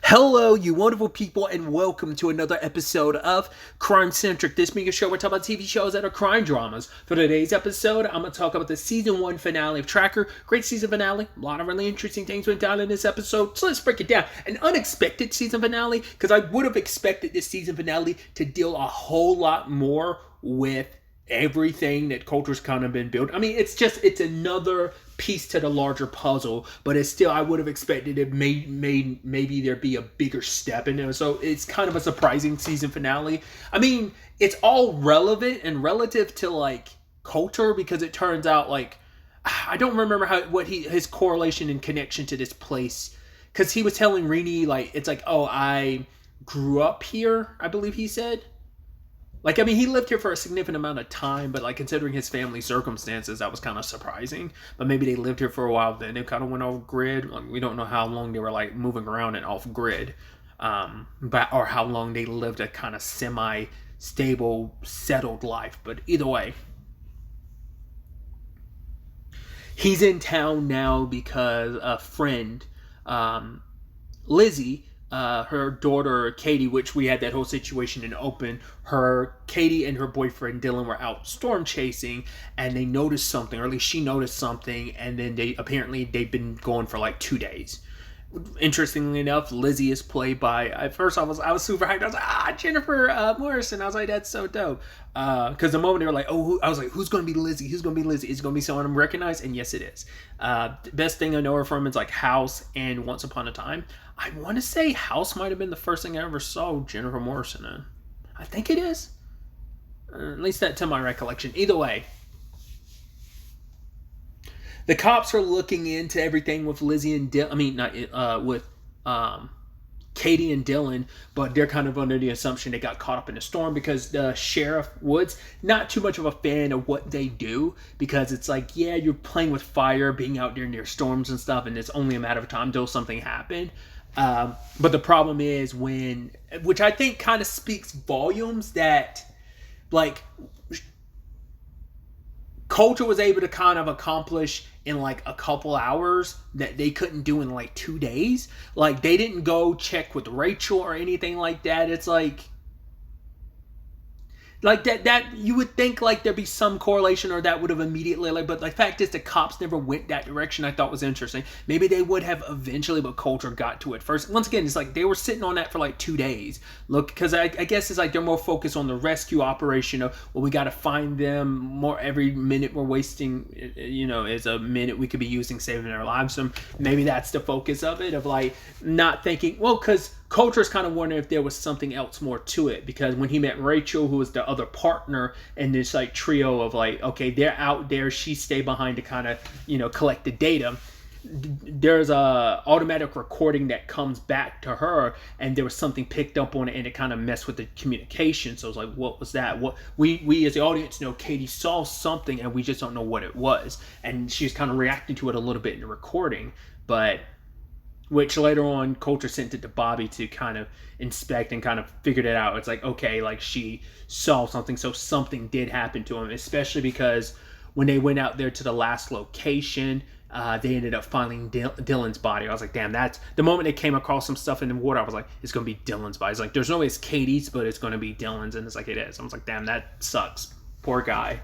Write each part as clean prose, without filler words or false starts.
Hello, you wonderful people, and welcome to another episode of Crime Centric. This being a show where we talk about TV shows that are crime dramas. For today's episode, I'm going to talk about the season 1 finale of Tracker. Great season finale. A lot of really interesting things went down in this episode. So let's break it down. An unexpected season finale, because I would have expected this season finale to deal a whole lot more with everything that culture's kind of been built. I mean, it's another piece to the larger puzzle, but it's still, I would have expected it maybe there be a bigger step in there. So it's kind of a surprising season finale. I mean, it's all relevant and relative to like culture, because it turns out like I don't remember his correlation and connection to this place, because he was telling Rini like it's like, oh, I grew up here, I believe he said. Like, I mean, he lived here for a significant amount of time, but, like, considering his family circumstances, that was kind of surprising. But maybe they lived here for a while, then they kind of went off grid. Like, we don't know how long they were, like, moving around and off grid. Or how long they lived a kind of semi-stable, settled life. But either way, he's in town now because a friend, Lizzie, her daughter Katie, which we had that whole situation in open. Katie and her boyfriend Dylan were out storm chasing, and they noticed something, or at least she noticed something, and then they've been going for like 2 days. Interestingly enough, Lizzie is played by, at first I was super hyped. I was like, Jennifer Morrison. I was like, that's so dope. Because the moment they were like, I was like, who's going to be Lizzie? Who's going to be Lizzie? Is it going to be someone I'm recognized? And yes, it is. The best thing I know her from is like House and Once Upon a Time. I want to say House might have been the first thing I ever saw Jennifer Morrison in. I think it is. At least that to my recollection. Either way, the cops are looking into everything with Lizzie and Dylan. I mean, not with Katie and Dylan, but they're kind of under the assumption they got caught up in a storm, because the Sheriff Woods, not too much of a fan of what they do, because it's like, yeah, you're playing with fire, being out there near storms and stuff, and it's only a matter of time till something happened. But the problem is which I think kind of speaks volumes, that like culture was able to kind of accomplish in like a couple hours that they couldn't do in like 2 days. Like, they didn't go check with Rachel or anything like that. It's like that you would think like there'd be some correlation, or that would have immediately, like, but the fact is the cops never went that direction. I thought was interesting. Maybe they would have eventually, but culture got to it first. Once again, it's like they were sitting on that for like 2 days. Look, because I guess it's like they're more focused on the rescue operation of, well, we got to find them more. Every minute we're wasting, is a minute we could be using saving their lives. So maybe that's the focus of it, of like not thinking, well, because Culture's kind of wondering if there was something else more to it, because when he met Rachel, who was the other partner in this like trio of like, okay, they're out there, she stayed behind to kind of, collect the data. There's a automatic recording that comes back to her, and there was something picked up on it, and it kind of messed with the communication. So it's like, what was that? What we as the audience know, Katie saw something, and we just don't know what it was, and she's kind of reacting to it a little bit in the recording, but which later on Culture sent it to Bobby to kind of inspect and kind of figured it out. It's like, okay, like she saw something, so something did happen to him, especially because when they went out there to the last location, they ended up finding Dylan's body. I was like, damn, that's the moment they came across some stuff in the water. I was like, it's going to be Dylan's body. It's like, there's no way it's Katie's, but it's going to be Dylan's. And it's like, it is. I was like, damn, that sucks. Poor guy.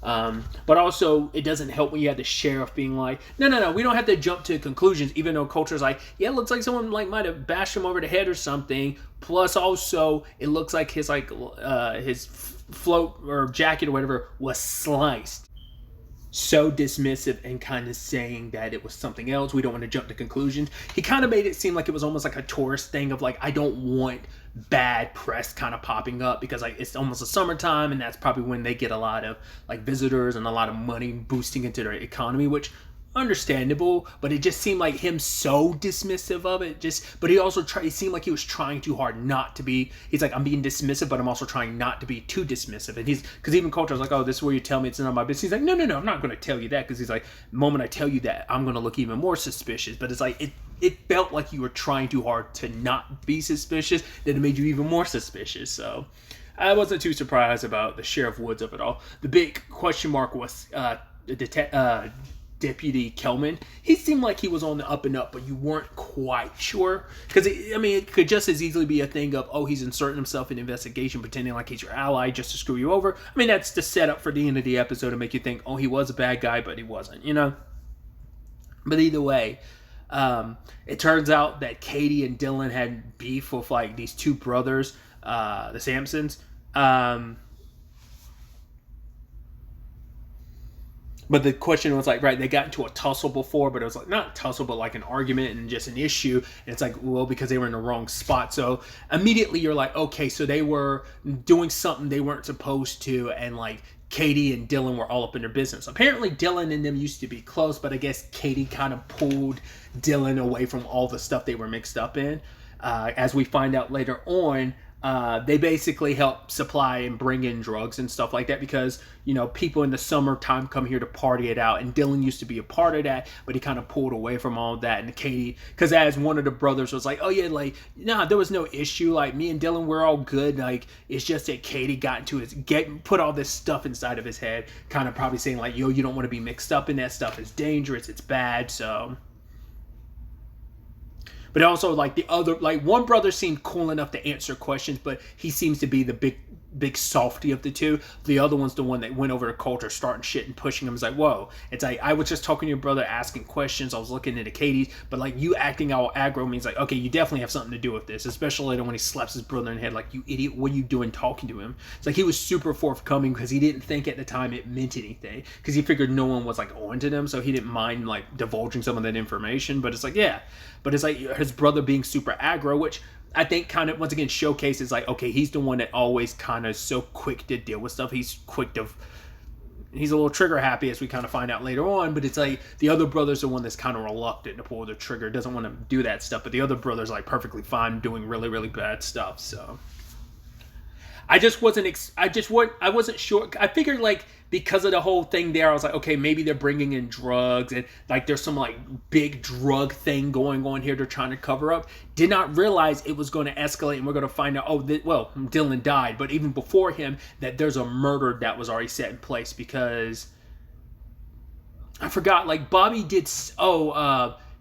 But also, it doesn't help when you have the sheriff being like, no, we don't have to jump to conclusions, even though Culture's like, yeah, it looks like someone like might have bashed him over the head or something. Plus, also, it looks like his float or jacket or whatever was sliced. So dismissive and kind of saying that it was something else. We don't want to jump to conclusions. He kind of made it seem like it was almost like a tourist thing of like, I don't want bad press kind of popping up, because like it's almost a summertime, and that's probably when they get a lot of like visitors and a lot of money boosting into their economy, which understandable, but it just seemed like him so dismissive of it. But he also it seemed like he was trying too hard not to be. He's like, I'm being dismissive, but I'm also trying not to be too dismissive. And because even Culture was like, oh, this is where you tell me it's none of my business. He's like, no, I'm not going to tell you that, because he's like, the moment I tell you that, I'm going to look even more suspicious. But it's like it felt like you were trying too hard to not be suspicious, that it made you even more suspicious. So I wasn't too surprised about the Sheriff Woods of it all. The big question mark was Deputy Kelman, he seemed like he was on the up and up, but you weren't quite sure. Because, I mean, it could just as easily be a thing of, oh, he's inserting himself in the investigation, pretending like he's your ally just to screw you over. I mean, that's the setup for the end of the episode to make you think, oh, he was a bad guy, but he wasn't, you know? But either way, it turns out that Katie and Dylan had beef with, like, these two brothers, the Sampsons. But the question was like, right, they got into a tussle before, but it was like not a tussle, but like an argument and just an issue. And it's like, well, because they were in the wrong spot. So immediately you're like, okay, so they were doing something they weren't supposed to. And like Katie and Dylan were all up in their business. Apparently Dylan and them used to be close, but I guess Katie kind of pulled Dylan away from all the stuff they were mixed up in. As we find out later on, they basically help supply and bring in drugs and stuff like that because, you know, people in the summertime come here to party it out. And Dylan used to be a part of that, but he kind of pulled away from all of that. And Katie, because as one of the brothers was like, oh yeah, like, nah, there was no issue. Like, me and Dylan, we're all good. Like, it's just that Katie got into put all this stuff inside of his head, kind of probably saying like, yo, you don't want to be mixed up in that stuff. It's dangerous. It's bad. So... But also, like, the other, like, one brother seemed cool enough to answer questions, but he seems to be the big softy of the two. The other one's the one that went over to Coulter, starting shit and pushing him. It's like, whoa. It's like, I was just talking to your brother, asking questions. I was looking into Katie's, but, like, you acting all aggro means, like, okay, you definitely have something to do with this, especially later when he slaps his brother in the head, like, you idiot, what are you doing talking to him? It's like he was super forthcoming because he didn't think at the time it meant anything, because he figured no one was, like, on to them, so he didn't mind, like, divulging some of that information. But it's like, yeah. But it's like his brother being super aggro, which I think kind of, once again, showcases like, okay, he's the one that always kind of so quick to deal with stuff. He's a little trigger happy, as we kind of find out later on, but it's like the other brother's the one that's kind of reluctant to pull the trigger, doesn't want to do that stuff, but the other brother's like perfectly fine doing really, really bad stuff. So I wasn't sure. I figured like because of the whole thing there, I was like, okay, maybe they're bringing in drugs and like there's some like big drug thing going on here they're trying to cover up. Did not realize it was going to escalate and we're going to find out, well, Dylan died, but even before him, that there's a murder that was already set in place because I forgot, like Bobby did,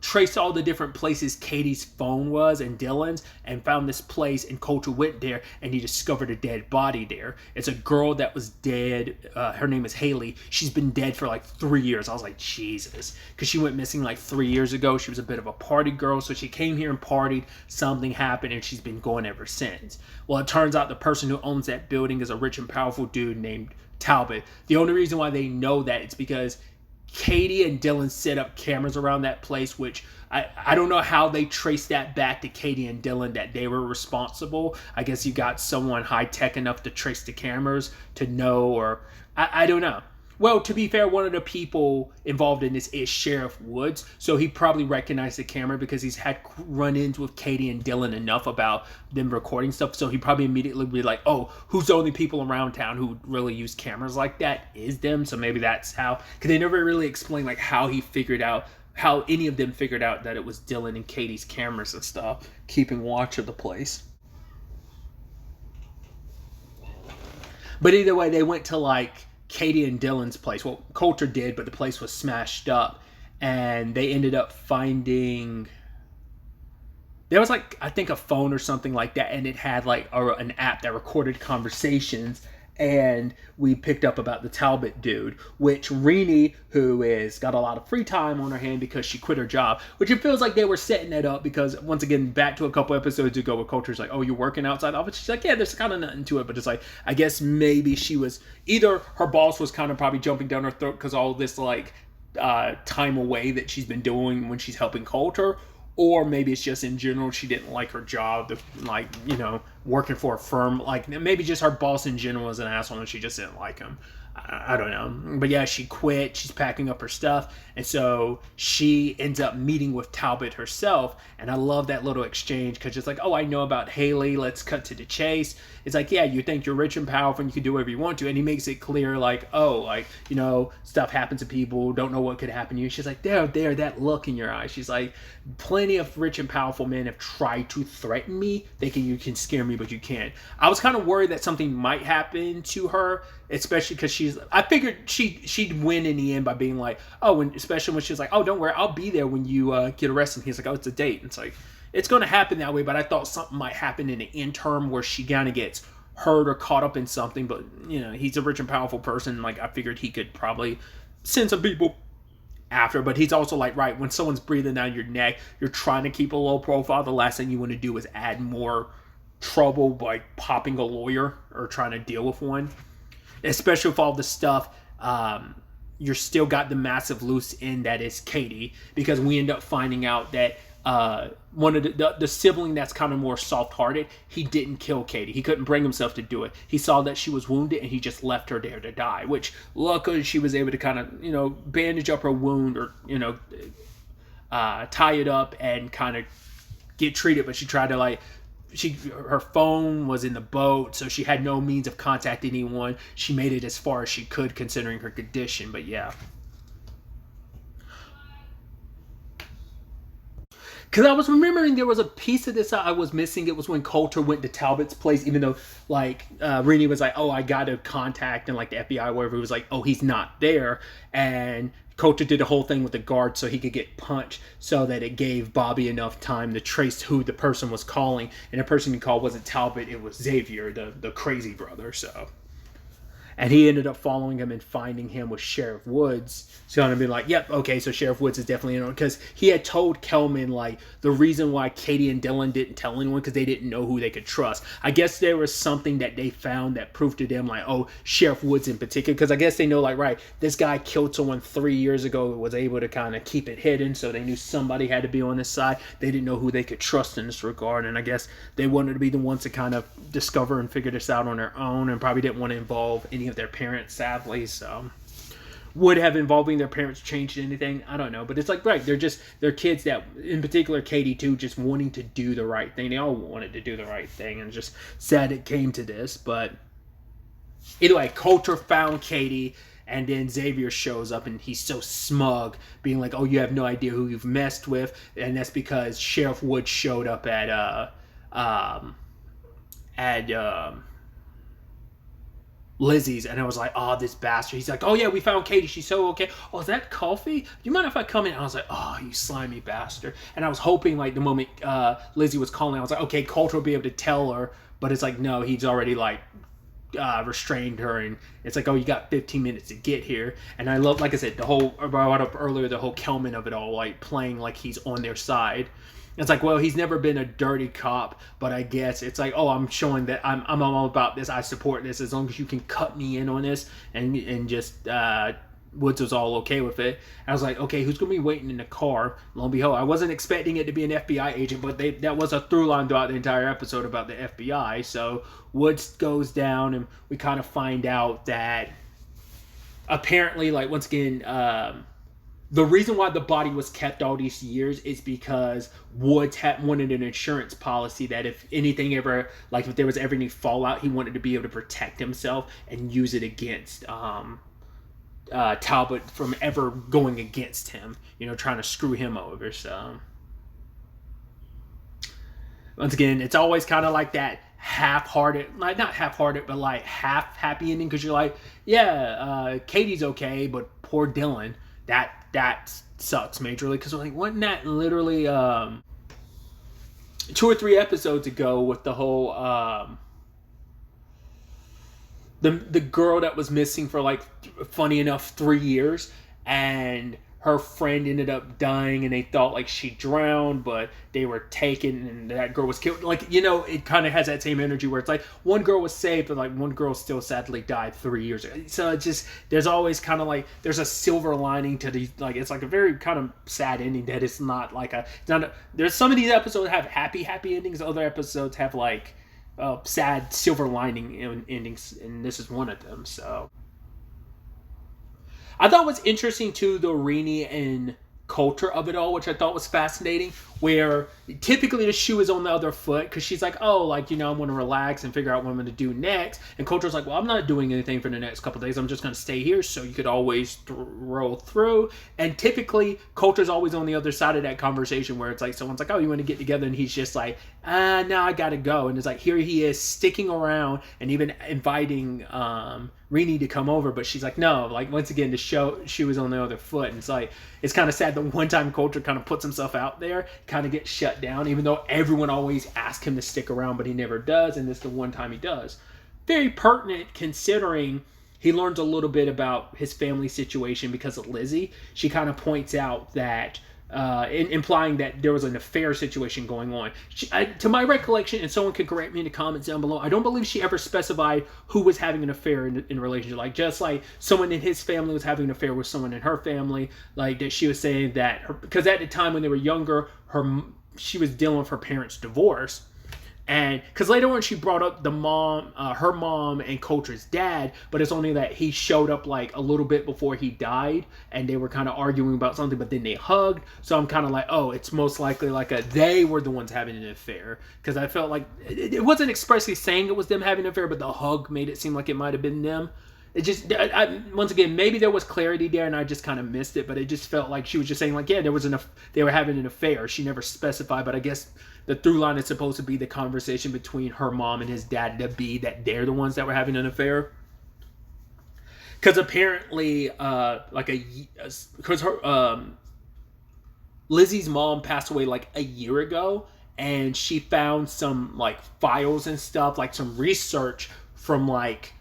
traced all the different places Katie's phone was and Dylan's and found this place, and Coulter went there and he discovered a dead body there. It's a girl that was dead. Her name is Haley. She's been dead for like 3 years. I was like, Jesus. Because she went missing like 3 years ago. She was a bit of a party girl. So she came here and partied. Something happened and she's been going ever since. Well, it turns out the person who owns that building is a rich and powerful dude named Talbot. The only reason why they know that it's because Katie and Dylan set up cameras around that place, which I don't know how they traced that back to Katie and Dylan, that they were responsible. I guess you got someone high-tech enough to trace the cameras to know, or I don't know. Well, to be fair, one of the people involved in this is Sheriff Woods, so he probably recognized the camera because he's had run-ins with Katie and Dylan enough about them recording stuff, so he probably immediately be like, oh, who's the only people around town who really use cameras like that is them, so maybe that's how, because they never really explained like how any of them figured out that it was Dylan and Katie's cameras and stuff, keeping watch of the place. But either way, they went to like Katie and Dylan's place. Well, Coulter did, but the place was smashed up. And they ended up finding... There was like, I think a phone or something like that. And it had like an app that recorded conversations. And we picked up about the Talbot dude, which Renee, who is got a lot of free time on her hand because she quit her job, which it feels like they were setting that up because, once again, back to a couple episodes ago where Coulter's like, oh, you're working outside the office? She's like, yeah, there's kind of nothing to it, but it's like, I guess maybe she was, either her boss was kind of probably jumping down her throat because all this like time away that she's been doing when she's helping Coulter, or maybe it's just in general she didn't like her job, like, you know, working for a firm. Like, maybe just her boss in general was an asshole and she just didn't like him. I don't know. But yeah, she quit. She's packing up her stuff. And so she ends up meeting with Talbot herself. And I love that little exchange because it's like, oh, I know about Haley. Let's cut to the chase. It's like, yeah, you think you're rich and powerful and you can do whatever you want to. And he makes it clear, like, oh, like, you know, stuff happens to people. Don't know what could happen to you. She's like, there, that look in your eyes. She's like, plenty of rich and powerful men have tried to threaten me, thinking you can scare me, but you can't. I was kind of worried that something might happen to her, especially because she I figured she'd win in the end by being like, oh, especially when she's like, oh, don't worry, I'll be there when you get arrested. And he's like, oh, it's a date. And it's like, it's going to happen that way, but I thought something might happen in the interim where she kind of gets hurt or caught up in something. But, you know, he's a rich and powerful person. Like, I figured he could probably send some people after. But he's also like, right, when someone's breathing down your neck, you're trying to keep a low profile. The last thing you want to do is add more trouble by popping a lawyer or trying to deal with one. Especially with all the stuff, you're still got the massive loose end that is Katie, because we end up finding out that one of the sibling that's kind of more soft-hearted, he didn't kill Katie. He couldn't bring himself to do it. He saw that she was wounded and he just left her there to die, which luckily she was able to kind of, you know, bandage up her wound or, you know, tie it up and kind of get treated. But she tried to, like, her phone was in the boat, so she had no means of contacting anyone. She made it as far as she could considering her condition, but yeah. Because I was remembering there was a piece of this I was missing. It was when Coulter went to Talbot's place, even though, like, Rennie was like, oh, I got to contact, and, like, the FBI or whatever, it was like, oh, he's not there. And Coulter did a whole thing with the guard so he could get punched, so that it gave Bobby enough time to trace who the person was calling. And the person he called wasn't Talbot, it was Xavier, the crazy brother, so. And he ended up following him and finding him with Sheriff Woods. So I'm be like, yep, okay, so Sheriff Woods is definitely in on, because he had told Kelman, like, the reason why Katie and Dylan didn't tell anyone because they didn't know who they could trust. I guess there was something that they found that proved to them, like, oh, Sheriff Woods in particular, because I guess they know, like, right, this guy killed someone 3 years ago, was able to kind of keep it hidden, so they knew somebody had to be on this side. They didn't know who they could trust in this regard, and I guess they wanted to be the ones to kind of discover and figure this out on their own, and probably didn't want to involve any of their parents, sadly. So would have involving their parents changed anything? I don't know, but it's like, right, they're kids that, in particular Katie too, just wanting to do the right thing. They all wanted to do the right thing, and just sad it came to this. But either way, Coulter found Katie, and then Xavier shows up, and he's so smug, being like, oh, you have no idea who you've messed with. And that's because Sheriff Woods showed up at Lizzie's, and I was like, oh, this bastard. He's like, oh yeah, we found Katie, she's so okay. Oh, is that coffee? Do you mind if I come in? And I was like, oh, you slimy bastard. And I was hoping, like, the moment Lizzie was calling, I was like, okay, Coulter will be able to tell her, but it's like, no, he's already, like, restrained her, and it's like, oh, you got 15 minutes to get here. And I love, like I said, the whole, I brought up earlier, the whole Kelman of it all, like, playing like he's on their side. It's like, well, he's never been a dirty cop, but I guess it's like, oh, I'm showing that I'm all about this. I support this as long as you can cut me in on this, and just Woods was all okay with it. And I was like, okay, who's gonna be waiting in the car? Lo and behold, I wasn't expecting it to be an FBI agent, but that was a through line throughout the entire episode about the FBI. So Woods goes down, and we kind of find out that apparently, like, once again, the reason why the body was kept all these years is because Woods had wanted an insurance policy that if anything ever, like if there was ever any fallout, he wanted to be able to protect himself and use it against Talbot from ever going against him, you know, trying to screw him over. So once again, it's always kind of like that half-hearted, like not half-hearted, but like half happy ending, because you're like, yeah, Katie's okay, but poor Dylan, that sucks majorly, because like, wasn't that literally 2 or 3 episodes ago with the whole the girl that was missing for, like, funny enough, 3 years, and her friend ended up dying, and they thought, like, she drowned, but they were taken, and that girl was killed. Like, you know, it kind of has that same energy where it's like, one girl was saved, but, like, one girl still sadly died 3 years ago. So it's just, there's always kind of like, there's a silver lining to these, like, it's like a very kind of sad ending that it's not like there's some of these episodes have happy endings, other episodes have, like, sad silver lining endings, and this is one of them, so. I thought was interesting too, the Rennie and Coulter of it all, which I thought was fascinating, where typically the shoe is on the other foot because she's like, oh, like, you know, I want to relax and figure out what I'm going to do next. And Coulter's like, well, I'm not doing anything for the next couple of days. I'm just going to stay here so you could always roll through. And typically Coulter's always on the other side of that conversation where it's like someone's like, oh, you want to get together? And he's just like, no, I got to go. And it's like, here he is sticking around and even inviting Rini to come over, but she's like, no, like, once again, to show she was on the other foot. And it's like, it's kind of sad that one time Coulter kind of puts himself out there, kind of gets shut down, even though everyone always asks him to stick around, but he never does. And this is the one time he does. Very pertinent considering he learns a little bit about his family situation because of Lizzie. She kind of points out that implying that there was an affair situation going on. To my recollection, and someone can correct me in the comments down below, I don't believe she ever specified who was having an affair in relationship. Like, just like someone in his family was having an affair with someone in her family. Like, that she was saying that, because at the time when they were younger, she was dealing with her parents' divorce. And because later on she brought up the mom, her mom and Coulter's dad, but it's only that he showed up like a little bit before he died and they were kind of arguing about something, but then they hugged. So I'm kind of like, oh, it's most likely like they were the ones having an affair, because I felt like it wasn't expressly saying it was them having an affair, but the hug made it seem like it might have been them. It just, once again, maybe there was clarity there and I just kind of missed it, but it just felt like she was just saying like, yeah, they were having an affair. She never specified, but I guess the through line is supposed to be the conversation between her mom and his dad to be that they're the ones that were having an affair. Because apparently, Lizzie's mom passed away like a year ago, and she found some like files and stuff, like some research from like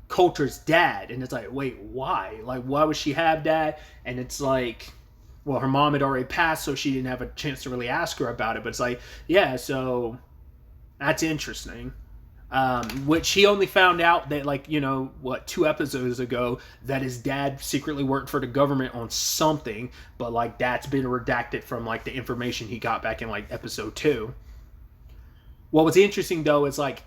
Coulter's dad, and it's like, wait, why? Like, why would she have that? And it's like, well, her mom had already passed, so she didn't have a chance to really ask her about it. But it's like, yeah, so that's interesting. Which he only found out that, like, 2 episodes ago, that his dad secretly worked for the government on something, but like that's been redacted from like the information he got back in like episode 2. What was interesting though is like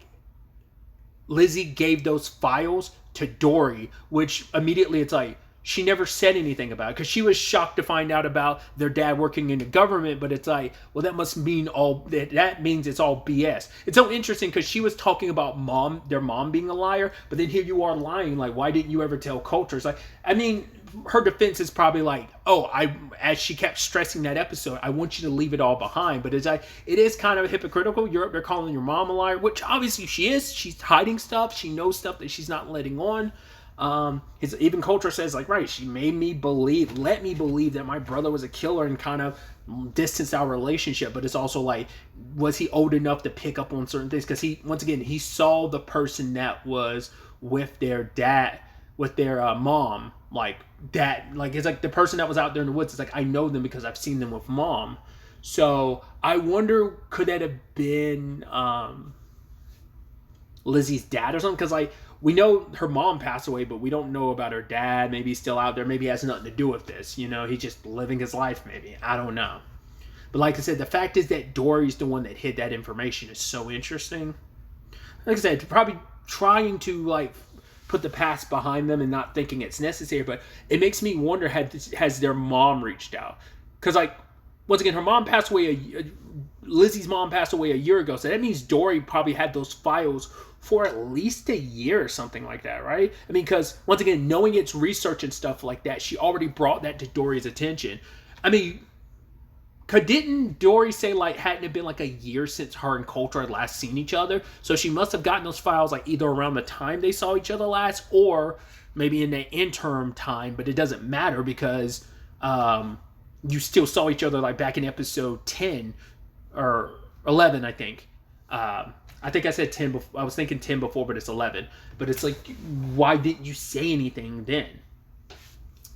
Lizzie gave those files to Dory, which immediately it's like, she never said anything about it because she was shocked to find out about their dad working in the government. But it's like, well, that must mean that means it's all BS. It's so interesting because she was talking about their mom being a liar, but then here you are lying. Like, why didn't you ever tell Coulter? It's like, I mean, her defense is probably like, oh, as she kept stressing that episode, I want you to leave it all behind. But it's like, it is kind of hypocritical. You're up there calling your mom a liar, which obviously she is. She's hiding stuff. She knows stuff that she's not letting on. Even Coulter says like, right, she let me believe that my brother was a killer and kind of distanced our relationship. But it's also like, was he old enough to pick up on certain things? Because he saw the person that was with their dad, with their mom, like that, like it's like the person that was out there in the woods. It's like, I know them because I've seen them with mom. So I wonder, could that have been Lizzie's dad or something? Because like, we know her mom passed away, but we don't know about her dad. Maybe he's still out there. Maybe he has nothing to do with this. He's just living his life maybe. I don't know. But like I said, the fact is that Dory's the one that hid that information is so interesting. Like I said, probably trying to like put the past behind them and not thinking it's necessary. But it makes me wonder, has their mom reached out? Because like, once again, her mom passed away, Lizzie's mom passed away a year ago. So that means Dory probably had those files for at least a year or something like that, right? I mean, because once again, knowing it's research and stuff like that, she already brought that to Dory's attention. I mean, didn't Dory say like, hadn't it been like a year since her and Coulter had last seen each other? So she must have gotten those files like either around the time they saw each other last or maybe in the interim time, but it doesn't matter because you still saw each other like back in episode 10 or 11, I think. I think I said 10 before. I was thinking 10 before, but it's 11. But it's like, why didn't you say anything then?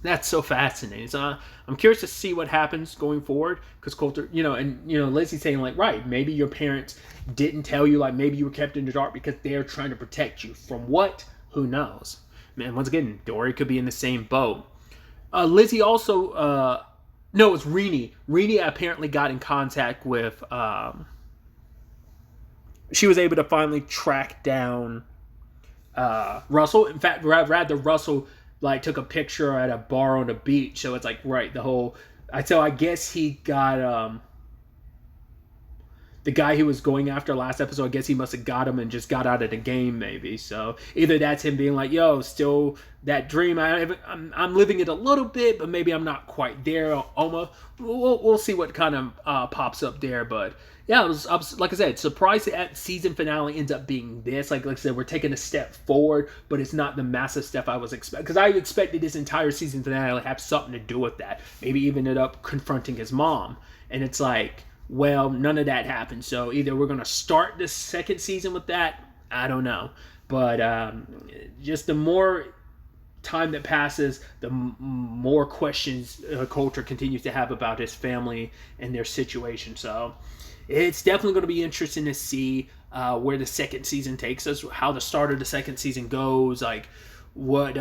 That's so fascinating. So I'm curious to see what happens going forward. Because Coulter, Lizzie's saying like, right, maybe your parents didn't tell you. Like, maybe you were kept in the dark because they're trying to protect you. From what? Who knows? Man, once again, Dory could be in the same boat. Lizzie also, no, it's Rini. Rini apparently got in contact with, she was able to finally track down Russell. In fact, rather Russell like took a picture at a bar on the beach. So it's like, right, so I guess he got the guy he was going after last episode, I guess he must have got him and just got out of the game, maybe. So either that's him being like, yo, still that dream, I'm living it a little bit, but maybe I'm not quite there. Almost. We'll see what kind of pops up there. But yeah, I was like I said, surprised that season finale ends up being this. Like I said, we're taking a step forward, but it's not the massive step I was expecting. Because I expected this entire season finale to have something to do with that. Maybe even end up confronting his mom. And it's like, well, none of that happened. So either we're going to start the second season with that, I don't know. But just the more time that passes, the more questions Coulter continues to have about his family and their situation. So it's definitely going to be interesting to see where the second season takes us, how the start of the second season goes, like what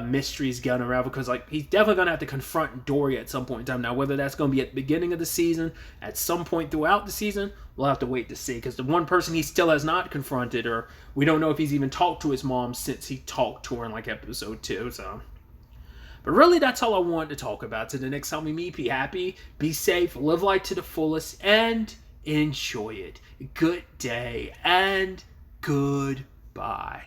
mysteries gonna unravel, because like he's definitely gonna have to confront Dory at some point in time. Now, whether that's gonna be at the beginning of the season, at some point throughout the season, we'll have to wait to see. Because the one person he still has not confronted, or we don't know if he's even talked to his mom since he talked to her in like episode 2. So, but really, that's all I wanted to talk about. So the next time we meet, be happy, be safe, live life to the fullest, and enjoy it. Good day and goodbye.